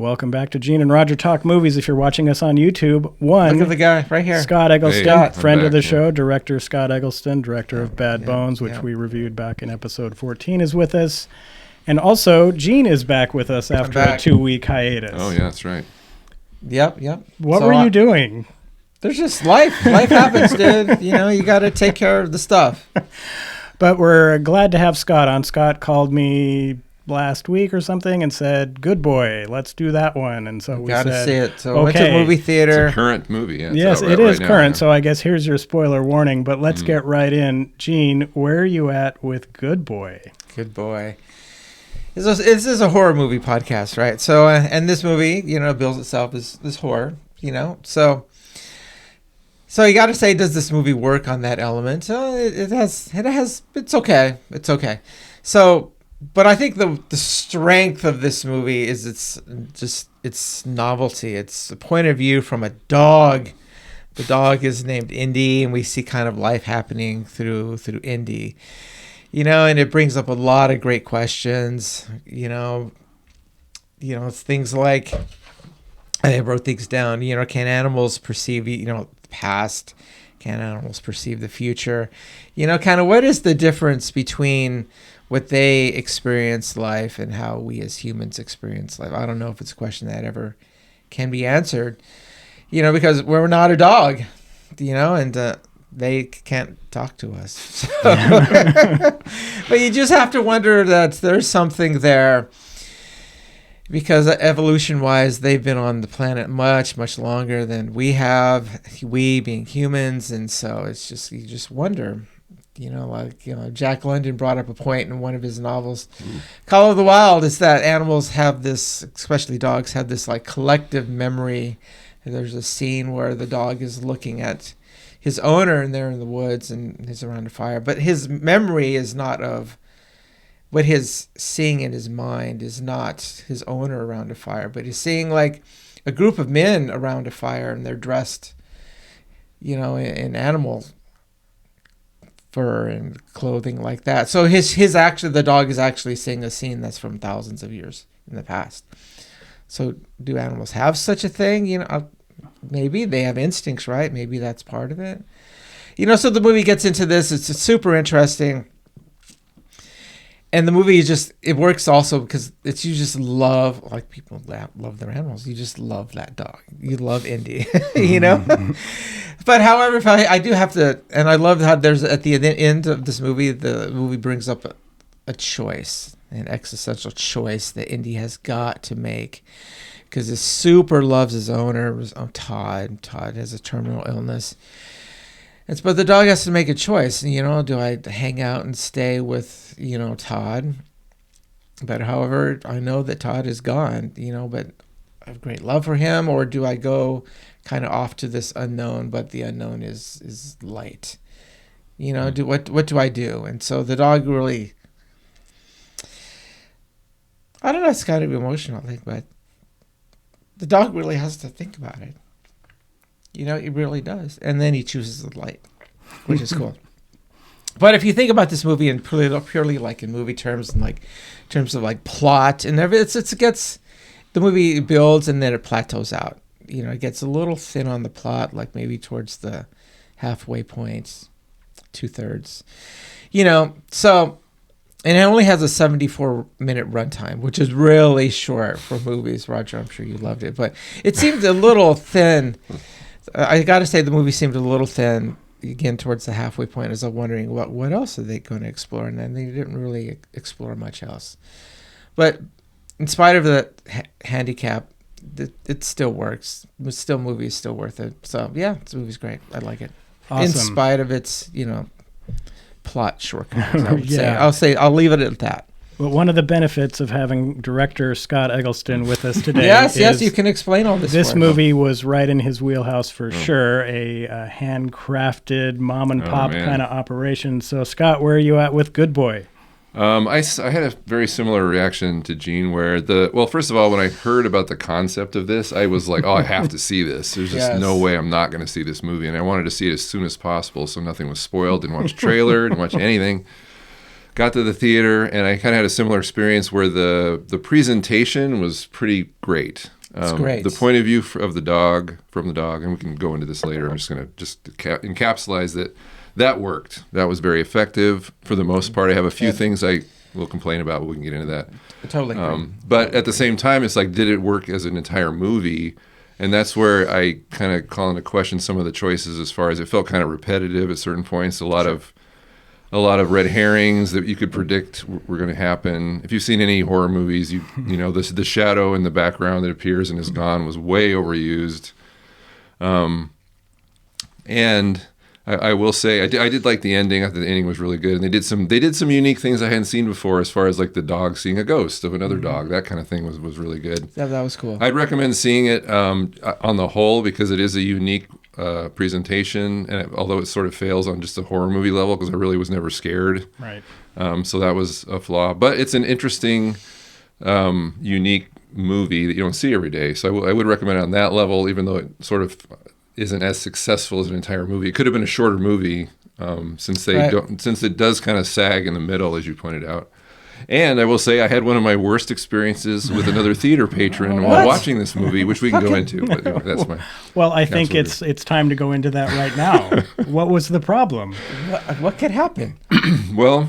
Welcome back to Gene and Roger Talk Movies. If you're watching us on YouTube, Look at the guy right here. Scott Eggleston, Hey, friend I'm of the back, show, director Scott Eggleston, director of Bad Yeah, Bones, which yeah. we reviewed back in episode 14, is with us. And also, Gene is back with us after a back. 2-week hiatus. Oh, yeah, that's right. Yep. What So, were you doing? There's just life. Life happens, dude. You know, you got to take care of the stuff. But we're glad to have Scott on. Scott called me last week or something and said, "Good boy, let's do that one." And so we Got to said, see it. So I went to okay. movie It's theater. a current movie. Yeah, it's Yes, out it is right now, current. yeah. So I guess here's your spoiler warning, but let's get right in. Gene, where are you at with Good Boy? Good boy. This is a horror movie podcast, right? So, and this movie, you know, bills itself as this horror, you know. So you got to say, does this movie work on that element? It has. It's okay. It's okay. So, but I think the strength of this movie is its novelty. It's a point of view from a dog. The dog is named Indy, and we see kind of life happening through Indy. You know, and it brings up a lot of great questions. You know, it's things like, I wrote things down. You know, can animals perceive, the past? Can animals perceive the future? You know, kind of what is the difference between what they experience life and how we as humans experience life? I don't know if it's a question that ever can be answered. You know, because we're not a dog. You know, and they can't talk to us. So but you just have to wonder that there's something there, because evolution-wise, they've been on the planet much, much longer than we have, we being humans. And so it's just, you just wonder, Jack London brought up a point in one of his novels, Call of the Wild, is that animals have this, especially dogs, have this like collective memory. And there's a scene where the dog is looking at his owner, and they're in the woods and he's around a fire. But his memory is not of what he's seeing in his mind is not his owner around a fire, but he's seeing like a group of men around a fire, and they're dressed, in animal fur and clothing like that. So the dog is actually seeing a scene that's from thousands of years in the past. So do animals have such a thing? Maybe they have instincts, right? Maybe that's part of it. So the movie gets into this. It's super interesting. And the movie it works also because you just love, like people love their animals. You just love that dog. You love Indy, But however, if I do have to, and I love how there's at the end of this movie, the movie brings up a choice, an existential choice that Indy has got to make. Because he super loves his owner, Todd. Todd has a terminal illness. But the dog has to make a choice. Do I hang out and stay with, Todd? But however, I know that Todd is gone, but I have great love for him. Or do I go kind of off to this unknown, but the unknown is light? What do I do? And so the dog really, I don't know, it's kind of emotional, I think, but the dog really has to think about it. He really does. And then he chooses the light, which is cool. But if you think about this movie in purely like in movie terms, and like in terms of like plot and everything, it gets, the movie builds and then it plateaus out. It gets a little thin on the plot, like maybe towards the halfway point, 2/3. So, and it only has a 74-minute runtime, which is really short for movies. Roger, I'm sure you loved it, but it seemed a little thin. I got to say, the movie seemed a little thin, again, towards the halfway point, as I'm wondering what else are they going to explore, and then they didn't really explore much else. But in spite of the handicap, it still works. Movie is still worth it. So yeah, this movie's great. I like it. Awesome. In spite of its, plot shortcomings, I would Yeah. say. I'll leave it at that. But one of the benefits of having director Scott Eggleston with us today yes, you can explain all this. This movie was right in his wheelhouse for sure, a handcrafted mom and pop kind of operation. So Scott, where are you at with Good Boy? I had a very similar reaction to Gene, where first of all, when I heard about the concept of this, I was like, oh, I have to see this. There's just no way I'm not going to see this movie. And I wanted to see it as soon as possible so nothing was spoiled. Didn't watch the trailer, didn't watch anything. got to the theater, and I kind of had a similar experience where the presentation was pretty great. It's great. The point of view from the dog, and we can go into this later. I'm just going to encapsulate that worked. That was very effective for the most part. I have a few things I will complain about, but we can get into that. Totally agree. But at the same time, it's like, did it work as an entire movie? And that's where I kind of call into question some of the choices, as far as it felt kind of repetitive at certain points. A lot of red herrings that you could predict were going to happen. If you've seen any horror movies, you know the shadow in the background that appears and is gone was way overused. And I will say I did like the ending. I thought the ending was really good, and they did some unique things I hadn't seen before, as far as like the dog seeing a ghost of another dog. That kind of thing was really good. Yeah, that was cool. I'd recommend seeing it on the whole, because it is a unique presentation, and although it sort of fails on just a horror movie level, because I really was never scared. Right. So that was a flaw, but it's an interesting, unique movie that you don't see every day. So I would recommend it on that level, even though it sort of isn't as successful as an entire movie. It could have been a shorter movie, since it does kind of sag in the middle, as you pointed out. And I will say I had one of my worst experiences with another theater patron while watching this movie, which we can go into. But that's my. Well, I think it's time to go into that right now. What was the problem? What could happen? Well,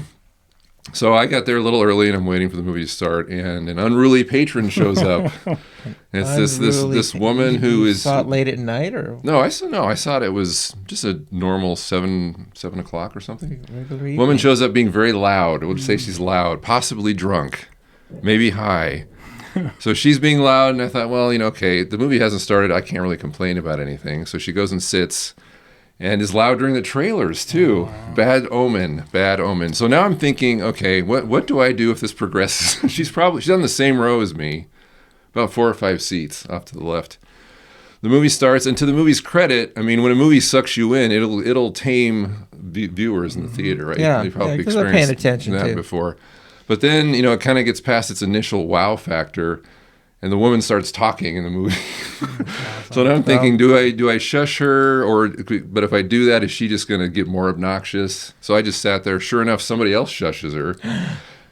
so I got there a little early, and I'm waiting for the movie to start, and an unruly patron shows up. And it's this woman who is. Saw it late at night, or no? I saw it. It was just a normal 7 o'clock or something. Woman shows up being very loud. We'll just say she's loud, possibly drunk, maybe high. So she's being loud, and I thought, well, okay, the movie hasn't started. I can't really complain about anything. So she goes and sits. And is loud during the trailers too. Wow. Bad omen. So now I'm thinking, okay, what do I do if this progresses? She's on the same row as me, about 4 or 5 seats off to the left. The movie starts, and to the movie's credit, I mean, when a movie sucks you in, it'll tame viewers in the theater, right? Yeah, you probably because they're paying attention that too. before. But then, it kind of gets past its initial wow factor. And the woman starts talking in the movie. So now I'm thinking, do I shush her, but if I do that, is she just going to get more obnoxious? So I just sat there. Sure enough, somebody else shushes her.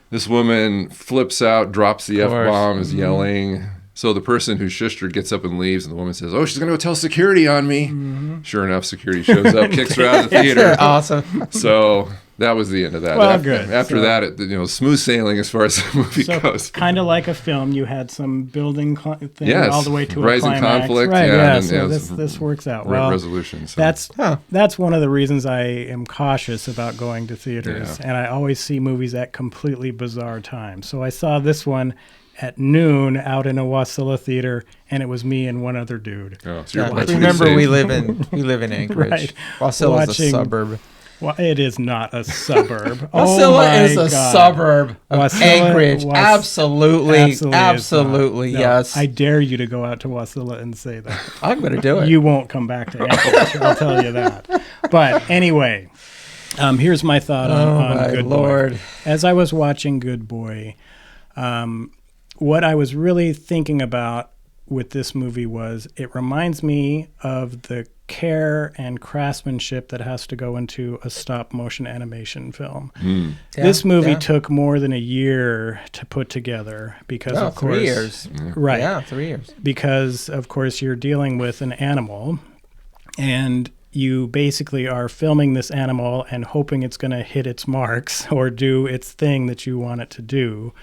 This woman flips out, drops the F-bomb, is yelling. So the person who shushed her gets up and leaves, and the woman says, "Oh, she's going to go tell security on me." Mm-hmm. Sure enough, security shows up, kicks her out of the theater. Awesome. So that was the end of that. Well, good. After that, smooth sailing as far as the movie goes. Kind of like a film, you had some building thing all the way to rising a climax. Conflict. Right, yeah. So this works out well. Resolution. So. That's one of the reasons I am cautious about going to theaters, and I always see movies at completely bizarre times. So I saw this one at noon out in a Wasilla theater, and it was me and one other dude. Oh, so remember, we live in Anchorage. Right. Wasilla is a suburb. Well, it is not a suburb. Wasilla is a suburb of Wasilla, Anchorage. Absolutely, no, yes. I dare you to go out to Wasilla and say that. I'm going to do it. You won't come back to Anchorage, I'll tell you that. But anyway, here's my thought on Good Boy. As I was watching Good Boy, what I was really thinking about with this movie was it reminds me of the care and craftsmanship that has to go into a stop motion animation film. This movie took more than a year to put together because of course 3 years. Right. Yeah, 3 years. Because of course you're dealing with an animal, and you basically are filming this animal and hoping it's going to hit its marks or do its thing that you want it to do.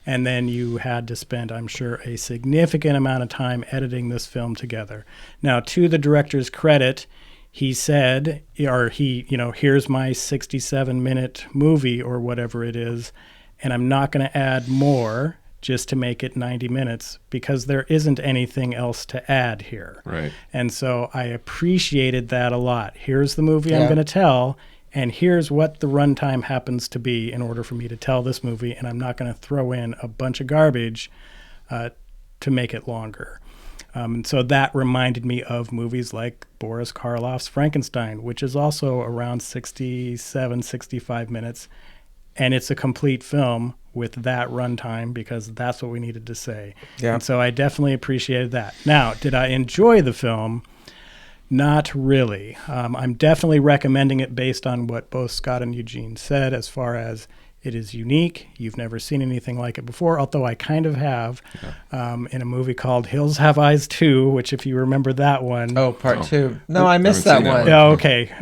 And then you had to spend, I'm sure, a significant amount of time editing this film together. Now, to the director's credit, he said, here's my 67-minute movie or whatever it is, and I'm not going to add more just to make it 90 minutes because there isn't anything else to add here. Right. And so I appreciated that a lot. Here's the movie I'm going to tell, and here's what the runtime happens to be in order for me to tell this movie, and I'm not going to throw in a bunch of garbage to make it longer. And so that reminded me of movies like Boris Karloff's Frankenstein, which is also around 67, 65 minutes, and it's a complete film with that runtime because that's what we needed to say. Yeah. And so I definitely appreciated that. Now, did I enjoy the film? Not really. I'm definitely recommending it based on what both Scott and Eugene said as far as It is unique. You've never seen anything like it before, although I kind of have, in a movie called Hills Have Eyes 2, which if you remember that one. Oh, part 2. No, I missed that one. Oh, okay.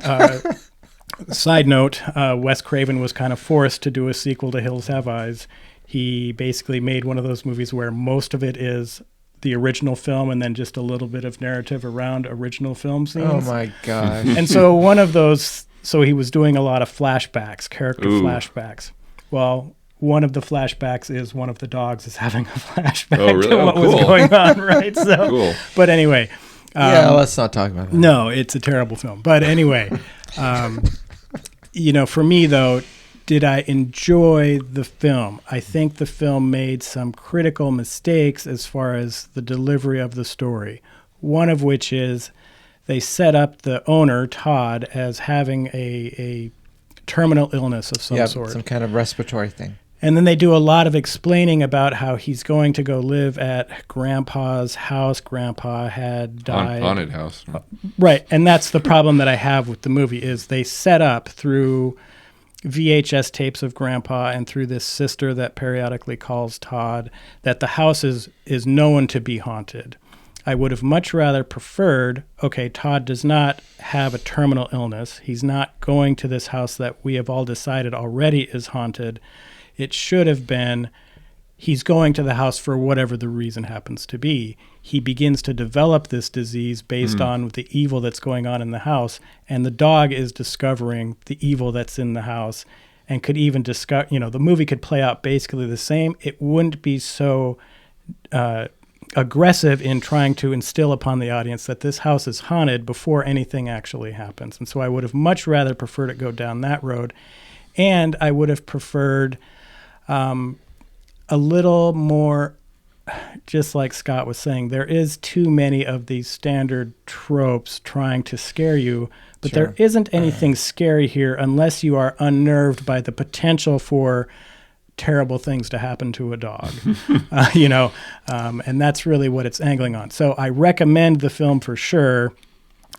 Side note, Wes Craven was kind of forced to do a sequel to Hills Have Eyes. He basically made one of those movies where most of it is the original film and then just a little bit of narrative around original film scenes. Oh, my gosh. And so one of those, so he was doing a lot of flashbacks, character flashbacks. Well, one of the flashbacks is one of the dogs is having a flashback to what was going on, right? So, Cool. But anyway. Let's not talk about that. No, it's a terrible film. But anyway, for me, though, did I enjoy the film? I think the film made some critical mistakes as far as the delivery of the story. One of which is they set up the owner, Todd, as having a terminal illness of some sort. Some kind of respiratory thing. And then they do a lot of explaining about how he's going to go live at Grandpa's house. Grandpa had died. Haunted house. Right. And that's the problem that I have with the movie is they set up through VHS tapes of Grandpa and through this sister that periodically calls Todd that the house is known to be haunted. I would have much rather preferred, okay, Todd does not have a terminal illness. He's not going to this house that we have all decided already is haunted. It should have been he's going to the house for whatever the reason happens to be. He begins to develop this disease based on the evil that's going on in the house, and the dog is discovering the evil that's in the house and could even discover, the movie could play out basically the same. It wouldn't be so aggressive in trying to instill upon the audience that this house is haunted before anything actually happens. And so I would have much rather preferred it go down that road. And I would have preferred a little more, just like Scott was saying, there is too many of these standard tropes trying to scare you, but there isn't anything scary here unless you are unnerved by the potential for terrible things to happen to a dog, and that's really what it's angling on. So I recommend the film for sure.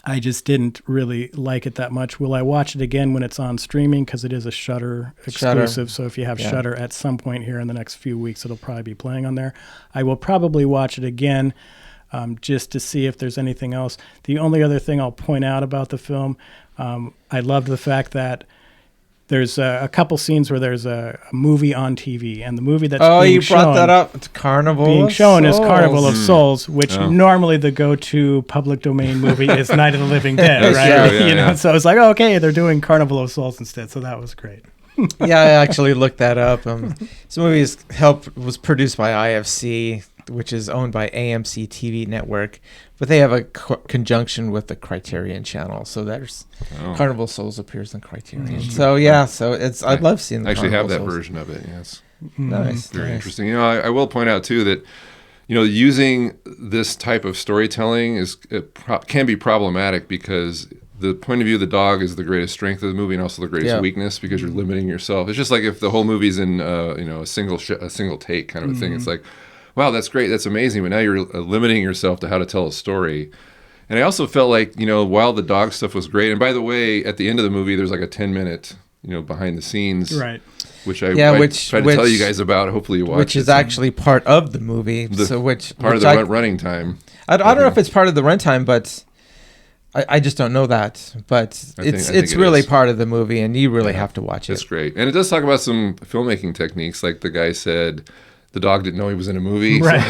I just didn't really like it that much. Will I watch it again when it's on streaming? Because it is a Shudder exclusive. So if you have Shudder at some point here in the next few weeks, it'll probably be playing on there. I will probably watch it again just to see if there's anything else. The only other thing I'll point out about the film, I loved the fact that there's a couple scenes where there's a movie on TV, and the movie that's being shown... Oh, you brought that up. It's Carnival being of shown Souls. is Carnival of Souls, which normally the go-to public domain movie is Night of the Living Dead, right? So it's like, okay, they're doing Carnival of Souls instead, so that was great. Yeah, I actually looked that up. This movie was produced by IFC, which is owned by AMC TV Network, but they have a conjunction with the Criterion Channel. So there's Carnival Souls appears on Criterion. So it's I love seeing the I actually Carnival have that Souls. version of it. Yes, nice, very interesting. I will point out too that using this type of storytelling can be problematic because the point of view of the dog is the greatest strength of the movie and also the greatest weakness because you're limiting yourself. It's just like if the whole movie's in a single take kind of a thing. It's like, wow, that's great, that's amazing, but now you're limiting yourself to how to tell a story. And I also felt like, while the dog stuff was great, and by the way, at the end of the movie, there's like a 10-minute, behind the scenes, right? Which I tried to tell you guys about. Hopefully you watch which is actually part of the movie. Part of the running time. I don't know if it's part of the runtime, but I just don't know that. But it's really part of the movie, and you really have to watch it. It's great. And it does talk about some filmmaking techniques, like the guy said, the dog didn't know he was in a movie. Right.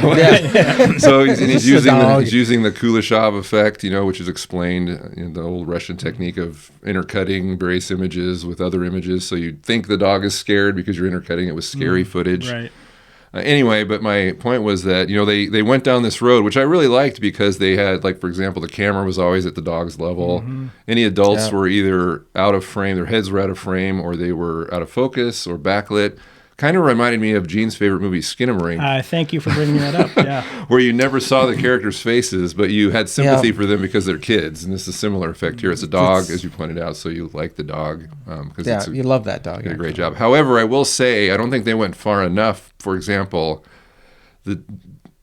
So he's using the Kuleshov effect, which is explained in the old Russian technique of intercutting various images with other images. So you think the dog is scared because you're intercutting it with scary footage. Right. Anyway, but my point was that, they went down this road, which I really liked because they had, like, for example, the camera was always at the dog's level. Any adults were either out of frame, their heads were out of frame, or they were out of focus or backlit. Kind of reminded me of Gene's favorite movie, Skinamarink. Thank you for bringing that up. Yeah, where you never saw the characters' faces, but you had sympathy for them because they're kids, and this is a similar effect here. It's a dog, as you pointed out, so you like the dog because you love that dog. Did a great job. However, I will say I don't think they went far enough. For example,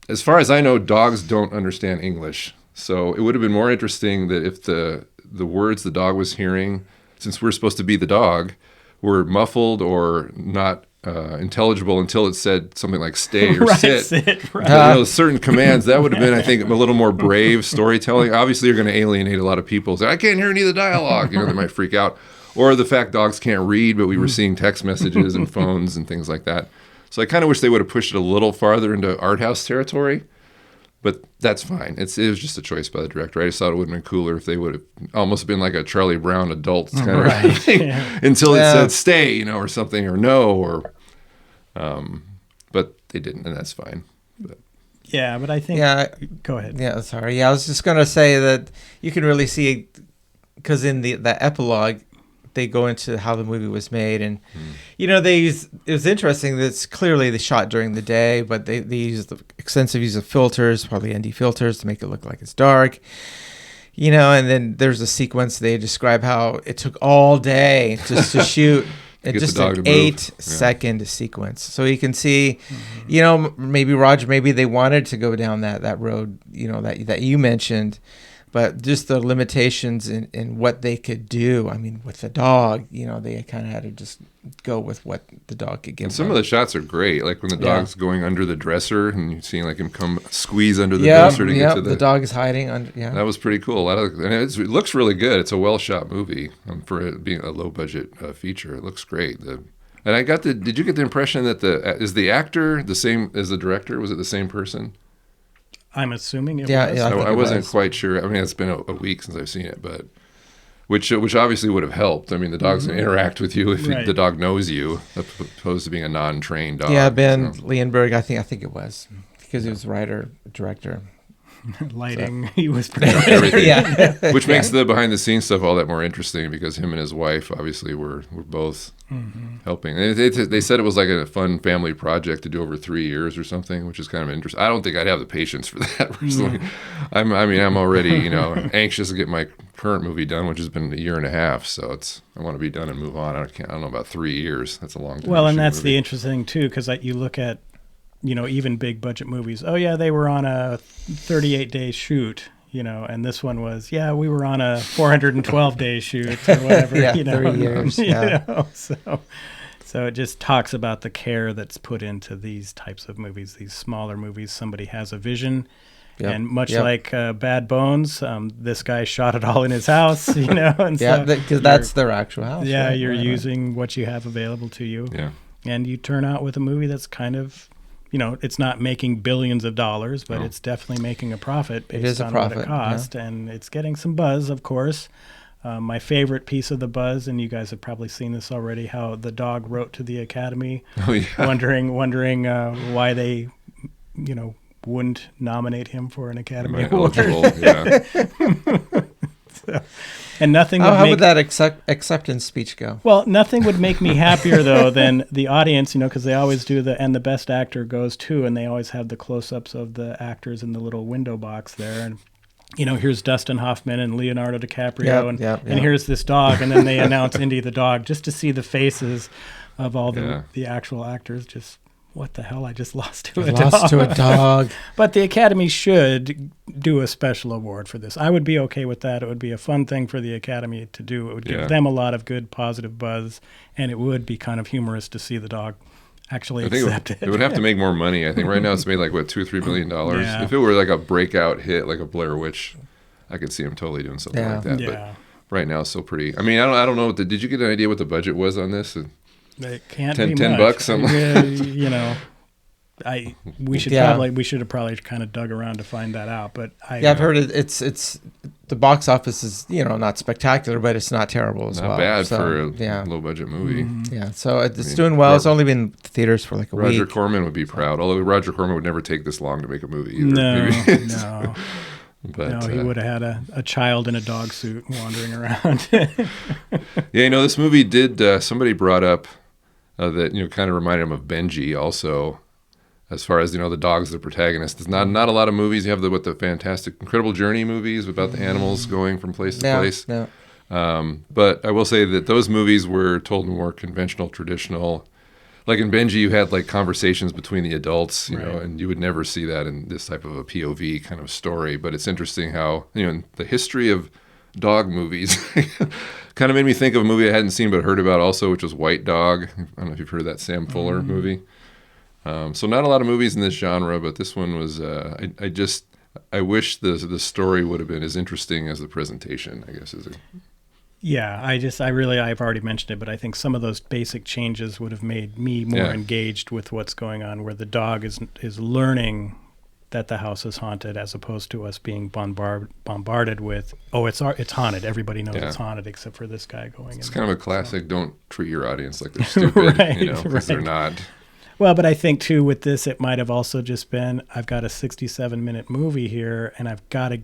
as far as I know, dogs don't understand English, so it would have been more interesting that if the words the dog was hearing, since we're supposed to be the dog, were muffled or not intelligible until it said something like "stay" or "sit." Right. Certain commands that would have been, I think, a little more brave storytelling. Obviously, you're going to alienate a lot of people. Say, I can't hear any of the dialogue. They might freak out, or the fact dogs can't read, but we were seeing text messages and phones and things like that. So I kind of wish they would have pushed it a little farther into art house territory. But that's fine. It was just a choice by the director. I just thought it would have been cooler if they would have almost been like a Charlie Brown adult kind of thing until it said "stay," or something, or "no," or. But they didn't, and that's fine. But. Yeah, but I think. Yeah. Go ahead. Yeah, sorry. Yeah, I was just gonna say that you can really see, because in the epilogue, they go into how the movie was made, and it was interesting that it's clearly they shot during the day, but they used the extensive use of filters, probably ND filters, to make it look like it's dark. And then there's a sequence they describe how it took all day just to shoot. It's just an 8-second sequence. So you can see, maybe Roger, maybe they wanted to go down that road, that you mentioned, but just the limitations in what they could do. I mean, with the dog, they kind of had to just go with what the dog could give And them. some of the shots are great, like when the dog's going under the dresser and you're seeing like him come squeeze under the dresser to get to the dog is hiding under. Yeah, that was pretty cool. And it looks really good. It's a well shot movie for it being a low budget feature. It looks great. And I got did you get the impression that is the actor the same as the director? Was it the same person? I'm assuming it was. Yeah, I wasn't quite sure. I mean, it's been a week since I've seen it, but which obviously would have helped. I mean, the dog's going to interact with you if the dog knows you, opposed to being a non-trained dog. Yeah, Ben Leonberg, I think it was, because he was writer, director. Lighting, so. he was everything. Yeah. Which makes the behind-the-scenes stuff all that more interesting, because him and his wife obviously were both helping. And they said it was like a fun family project to do over 3 years or something, which is kind of interesting. I don't think I'd have the patience for that personally. I'm already anxious to get my current movie done, which has been 1.5 years. So I want to be done and move on. I don't know about 3 years. That's a long time. Well, and that's the interesting thing too, because you look at even big budget movies. Oh yeah, they were on a 38-day shoot, and this one was, we were on a 412-day shoot or whatever. 3 years. So it just talks about the care that's put into these types of movies, these smaller movies. Somebody has a vision. Yep. And much like Bad Bones, this guy shot it all in his house, And because that's their actual house. Yeah, right? you're using what you have available to you. Yeah. And you turn out with a movie that's kind of, it's not making billions of dollars, but it's definitely making a profit based on what it cost. Yeah. And it's getting some buzz, of course. My favorite piece of the buzz, and you guys have probably seen this already, how the dog wrote to the Academy, wondering why they, wouldn't nominate him for an Academy Award. And nothing. How would that acceptance speech go? Well, nothing would make me happier though than the audience, because they always do and the best actor goes to, and they always have the close-ups of the actors in the little window box there, and here's Dustin Hoffman and Leonardo DiCaprio, and here's this dog, and then they announce Indy the dog, just to see the faces of all the actual actors. Just what the hell? I just lost to a dog. But the Academy should do a special award for this. I would be okay with that. It would be a fun thing for the Academy to do. It would give them a lot of good, positive buzz, and it would be kind of humorous to see the dog actually accept it. It would have to make more money. I think right now it's made like, $2 or $3 million. Yeah. If it were like a breakout hit, like a Blair Witch, I could see him totally doing something like that. Yeah. But right now it's still pretty. I mean, I don't know. Did you get an idea what the budget was on this? It can't be $10 bucks, something. We should have probably kind of dug around to find that out. But I've heard it's the box office is not spectacular, but it's not terrible as well. Not bad for a low budget movie. Mm-hmm. Yeah, so it's doing well. It's only been in theaters for like a week. Roger Corman would be proud, although Roger Corman would never take this long to make a movie either. No. But, he would have had a child in a dog suit wandering around. This movie did. Somebody brought up that kind of reminded him of Benji also, as far as the dog's the protagonist. There's not a lot of movies. You have the Fantastic Incredible Journey movies about the animals going from place to place. Yeah. But I will say that those movies were told in more conventional, traditional. Like in Benji, you had like conversations between the adults, you know, and you would never see that in this type of a POV kind of story. But it's interesting how in the history of dog movies, Kind of made me think of a movie I hadn't seen but heard about also, which was White Dog. I don't know if you've heard of that Sam Fuller movie. So not a lot of movies in this genre, but this one was. I wish the story would have been as interesting as the presentation, I guess. Yeah, I've already mentioned it, but I think some of those basic changes would have made me more engaged with what's going on, where the dog is learning that the house is haunted, as opposed to us being bombarded with, it's haunted. Everybody knows it's haunted except for this guy going in. It's kind of a classic, don't treat your audience like they're stupid, because they're not. Well, but I think, too, with this, it might have also just been, I've got a 67-minute movie here, and I've got to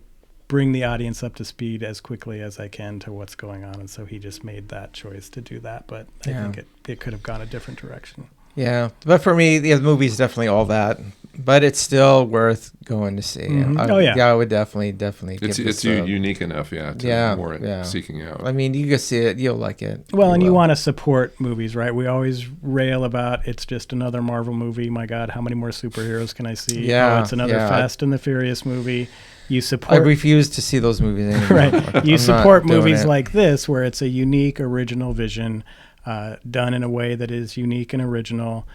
bring the audience up to speed as quickly as I can to what's going on. And so he just made that choice to do that. But I think it could have gone a different direction. Yeah. But for me, the movie's definitely all that. But it's still worth going to see. Mm-hmm. I would definitely give it's unique enough, to warrant seeking out. I mean, you can see it, you'll like it. Well, and you want to support movies, right? We always rail about it's just another Marvel movie. My God, how many more superheroes can I see? Yeah, it's another Fast and the Furious movie. You support. I refuse to see those movies anymore. Right. You support movies like this, where it's a unique, original vision, done in a way that is unique and original.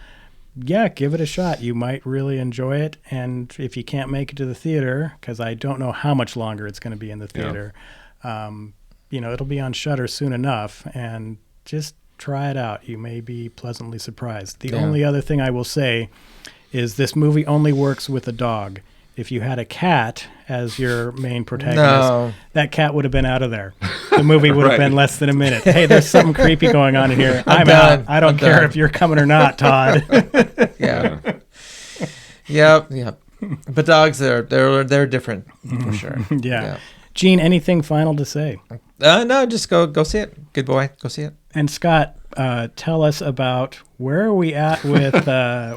Yeah, give it a shot. You might really enjoy it. And if you can't make it to the theater, because I don't know how much longer it's going to be in the theater, it'll be on Shudder soon enough. And just try it out. You may be pleasantly surprised. The only other thing I will say is this movie only works with a dog. If you had a cat as your main protagonist, that cat would have been out of there. The movie would have been less than a minute. Hey, there's something creepy going on in here. I'm out. I don't care if you're coming or not, Todd. Yep. But dogs, they're different for sure. Yeah. Gene, anything final to say? No, just go see it. Good boy, go see it. And Scott, tell us about where are we at with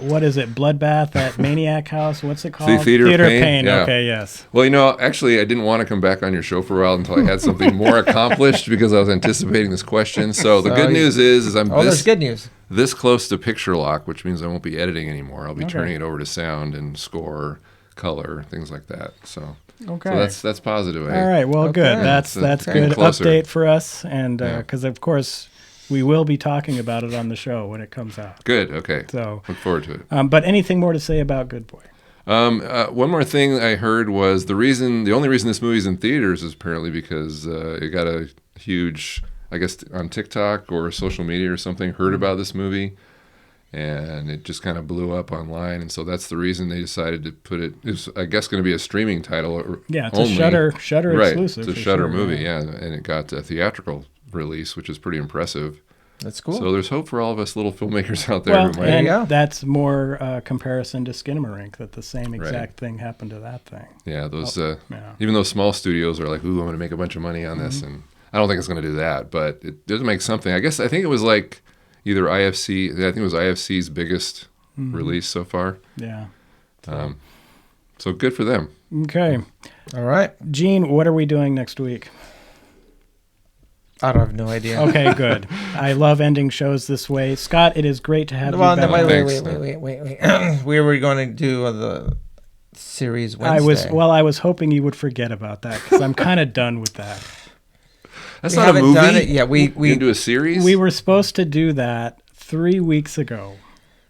what is it? Bloodbath at Maniac House? What's it called? Theater of Pain. Yeah. Okay, yes. Well, actually, I didn't want to come back on your show for a while until I had something more accomplished because I was anticipating this question. So the good news is I'm there's good news. This close to picture lock, which means I won't be editing anymore. I'll be turning it over to sound and score, color, things like that. So. Okay. So that's positive. All right. Well, good. That's good update for us, and because of course we will be talking about it on the show when it comes out. Good. Okay. So look forward to it. But anything more to say about Good Boy? One more thing I heard was the only reason this movie's in theaters is apparently because it got a huge, I guess, on TikTok or social media or something, heard about this movie. And it just kind of blew up online, and so that's the reason they decided to put it. It's, I guess, going to be a streaming title. Yeah, it's only. A Shudder exclusive. It's a Shudder movie, and it got a theatrical release, which is pretty impressive. That's cool. So there's hope for all of us little filmmakers out there. And that's more comparison to Skinamarink, that the same exact thing happened to that thing. Yeah, those even those small studios are like, ooh, I'm going to make a bunch of money on this, and I don't think it's going to do that, but it does make something. I think it was like. Either IFC, I think it was IFC's biggest release so far. Yeah. So good for them. Okay. All right. Gene, what are we doing next week? I don't have no idea. Okay, good. I love ending shows this way. Scott, it is great to have you back. Wait. We were going to do the series Wednesday. I was hoping you would forget about that because I'm kind of done with that. That's not a movie. Done it yet. We do a series. We were supposed to do that 3 weeks ago.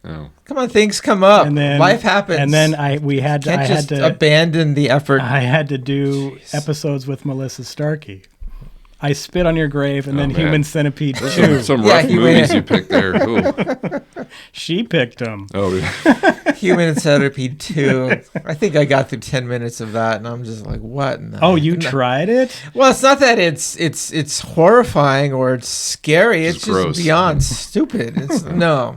Oh. Come on, things come up. And then, life happens. And then I had to abandon the effort. I had to do episodes with Melissa Starkey. I Spit on Your Grave and then Human Centipede 2. Some rough movies you picked there. Ooh. She picked them. Oh, yeah. Human Centipede 2. I think I got through 10 minutes of that, and I'm just like, what? You tried it? Well, it's not that it's horrifying or it's scary. It's just beyond stupid. It's no.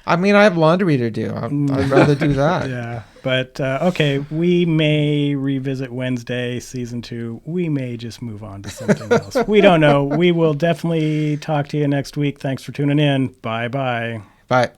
I mean, I have laundry to do. I'd rather do that. Yeah. But, okay, we may revisit Wednesday, season 2. We may just move on to something else. We don't know. We will definitely talk to you next week. Thanks for tuning in. Bye-bye. Bye.